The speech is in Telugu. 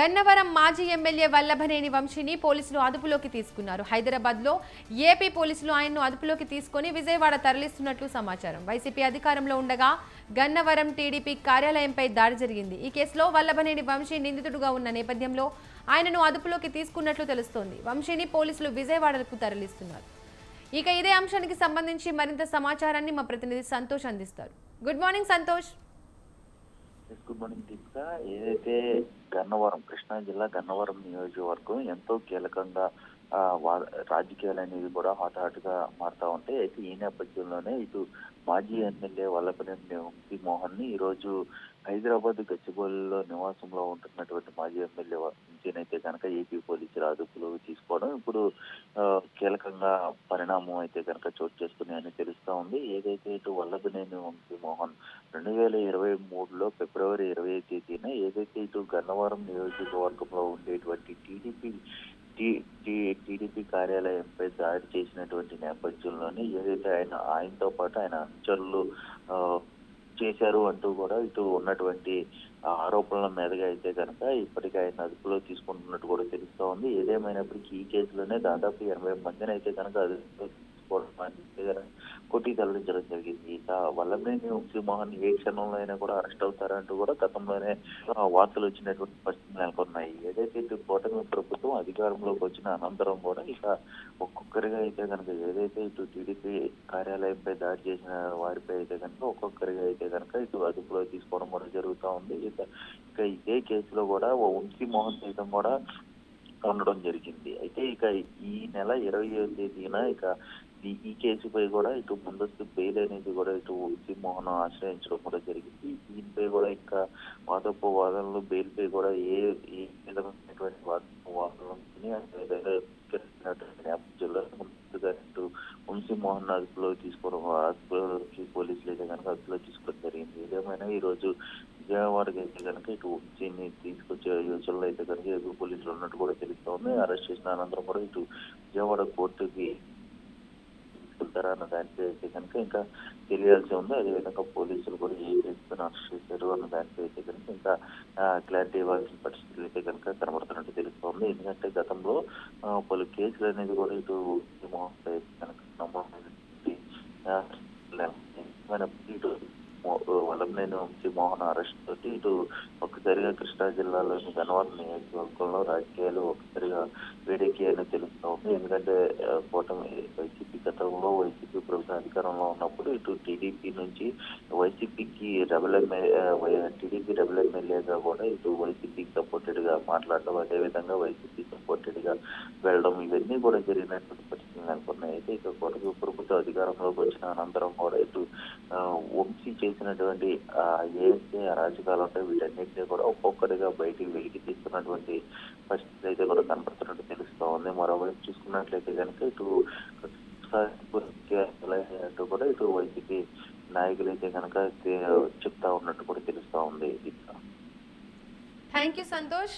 గన్నవరం మాజీ ఎమ్మెల్యే వల్లభనేని వంశీని పోలీసులు అదుపులోకి తీసుకున్నారు. హైదరాబాద్లో ఏపీ పోలీసులు ఆయన్ను అదుపులోకి తీసుకొని విజయవాడ తరలిస్తున్నట్లు సమాచారం. వైసీపీ అధికారంలో ఉండగా గన్నవరం టీడీపీ కార్యాలయంపై దాడి జరిగింది. ఈ కేసులో వల్లభనేని వంశీ నిందితుడుగా ఉన్న నేపథ్యంలో ఆయనను అదుపులోకి తీసుకున్నట్లు తెలుస్తోంది. వంశీని పోలీసులు విజయవాడకు తరలిస్తున్నారు. ఇక ఇదే అంశానికి సంబంధించి మరింత సమాచారాన్ని మా ప్రతినిధి సంతోష్ అందిస్తారు. Good morning Santosh. Good morning Deepika. ఏదైతే గన్నవరం కృష్ణా జిల్లా గన్నవరం నియోజకవర్గం ఎంతో కీలకంగా రాజకీయాలు అనేది కూడా హాట్ గా మారుతా ఉంటాయి. అయితే ఈ నేపథ్యంలోనే ఇటు మాజీ ఎమ్మెల్యే వల్లభనేని వంశీ మోహన్ ని ఈరోజు హైదరాబాద్ గచ్చిబౌలిలో నివాసంలో ఉంటున్నటువంటి మాజీ ఎమ్మెల్యే వంశీనైతే కనుక ఏపీ పోలీసులు అదుపులో తీసుకోవడం ఇప్పుడు కీలకంగా పరిణామం అయితే కనుక చోటు చేసుకున్నాయని తెలుస్తా ఉంది. ఏదైతే ఇటు వల్లభనేని వంశీ మోహన్ 2023లో ఫిబ్రవరి 20వ తేదీన ఏదైతే ఇటు గన్నవరం నియోజకవర్గంలో ఉండేటువంటి టీడీపీ కార్యాలయంపై దాడి చేసినటువంటి నేపథ్యంలోనే ఏదైతే ఆయనతో పాటు ఆయన అనుచరులు చేశారు అంటూ కూడా ఇటు ఉన్నటువంటి ఆరోపణల మీదుగా అయితే కనుక ఇప్పటికే ఆయన అదుపులో తీసుకుంటున్నట్టు కూడా తెలుస్తూ ఉంది. ఏదేమైనప్పటికీ ఈ కేసులోనే దాదాపు 80 మందిని అయితే కనుక అదుపులో కొట్టి తరలించడం జరిగింది. ఇక వల్లభనేని వంశీ మోహన్ ఏ క్షణంలో అయినా కూడా అరెస్ట్ అవుతారంటూ కూడా గతంలోనే వార్తలు వచ్చినటువంటి పరిస్థితులు నెలకొన్నాయి. ఏదైతే ఇటు కూటమి ప్రభుత్వం అధికారంలోకి వచ్చిన అనంతరం కూడా ఇక ఒక్కొక్కరిగా అయితే కనుక ఏదైతే ఇటు టీడీపీ కార్యాలయంపై దాడి చేసిన వారిపై అయితే కనుక ఒక్కొక్కరిగా అయితే కనుక ఇటు అదుపులో తీసుకోవడం కూడా జరుగుతూ ఉంది. ఇక ఇదే కేసులో కూడా వంశీ మోహన్ సైతం కూడా ఉండడం జరిగింది. అయితే ఇక ఈ నెల 20వ తేదీన ఇక ఈ కేసుపై కూడా ఇటు ముందస్తు బెయిల్ అనేది కూడా ఇటు వంశీ మోహన్ ఆశ్రయించడం కూడా జరిగింది. దీనిపై కూడా ఇంకా వాదనలు బెయిల్ పై కూడా ఏ విధమైనటువంటి వాదనలు నేపథ్యంలో ముందుగా ఇటు వంశీ మోహన్ అదుపులో తీసుకోవడం పోలీసులు అయితే కనుక అదుపులో తీసుకోవడం జరిగింది. ఏదేమైనా ఈ రోజు విజయవాడకి అయితే కనుక ఇటు వంశీని తీసుకొచ్చే యోచనలో అయితే కనుక ఎదురు పోలీసులు ఉన్నట్టు కూడా తెలుస్తా ఉంది. అరెస్ట్ చేసిన అనంతరం కూడా ఇటు విజయవాడ కోర్టుకి అన్న దానిపై అయితే కనుక ఇంకా తెలియాల్సి ఉంది. అదేవిధంగా పోలీసులు కూడా ఏ కేసుతో అరెస్ట్ చేశారు అన్న దానిపై అయితే కనుక ఇంకా క్లారిటీ ఇవ్వాల్సిన పరిస్థితులు అయితే కనుక కనబడుతున్నట్టు తెలుస్తోంది. ఎందుకంటే గతంలో పలు కేసులు అనేది కూడా ఇటు కనుక ఇటు వల్లభనేని వంశీ మోహన్ అరెస్ట్ తోటి ఇటు ఒక్కసారిగా కృష్ణా జిల్లాలోని గన్నవరం నియోజకవర్గంలో రాజకీయాలు ఒక్కసారిగా వేడెక్కి అని తెలుస్తా ఉంది. ఎందుకంటే కూటమి వైసీపీ గతంలో వైసీపీ ప్రభుత్వం అధికారంలో ఉన్నప్పుడు ఇటు టీడీపీ నుంచి వైసీపీకి టీడీపీ డబుల్ ఎమ్మెల్యేగా కూడా ఇటు వైసీపీకి సపోర్టెడ్ గా మాట్లాడడం, అదేవిధంగా వైసీపీ సపోర్టెడ్ గా వెళ్ళడం ఇవన్నీ కూడా జరిగినటువంటి పరిస్థితులు నెలకొన్నాయి. అయితే ఇక కూటమి ప్రభుత్వం అధికారంలోకి వచ్చిన అనంతరం కూడా ఇటు వంశీ చేసినటువంటి ఏదైతే అరాజకాలు ఉంటాయి వీటన్నిటినీ కూడా ఒక్కొక్కటిగా బయటికి వెలికి తీస్తున్నటువంటి పరిస్థితి అయితే కూడా కనపడుతున్నట్టు తెలుస్తూ ఉంది. మరోవైపు చూసుకున్నట్లయితే కనుక ఇటు అంటూ కూడా ఇటు వైసీపీ నాయకులు అయితే కనుక చెప్తా ఉన్నట్టు కూడా తెలుస్తా ఉంది. Thank you Santosh.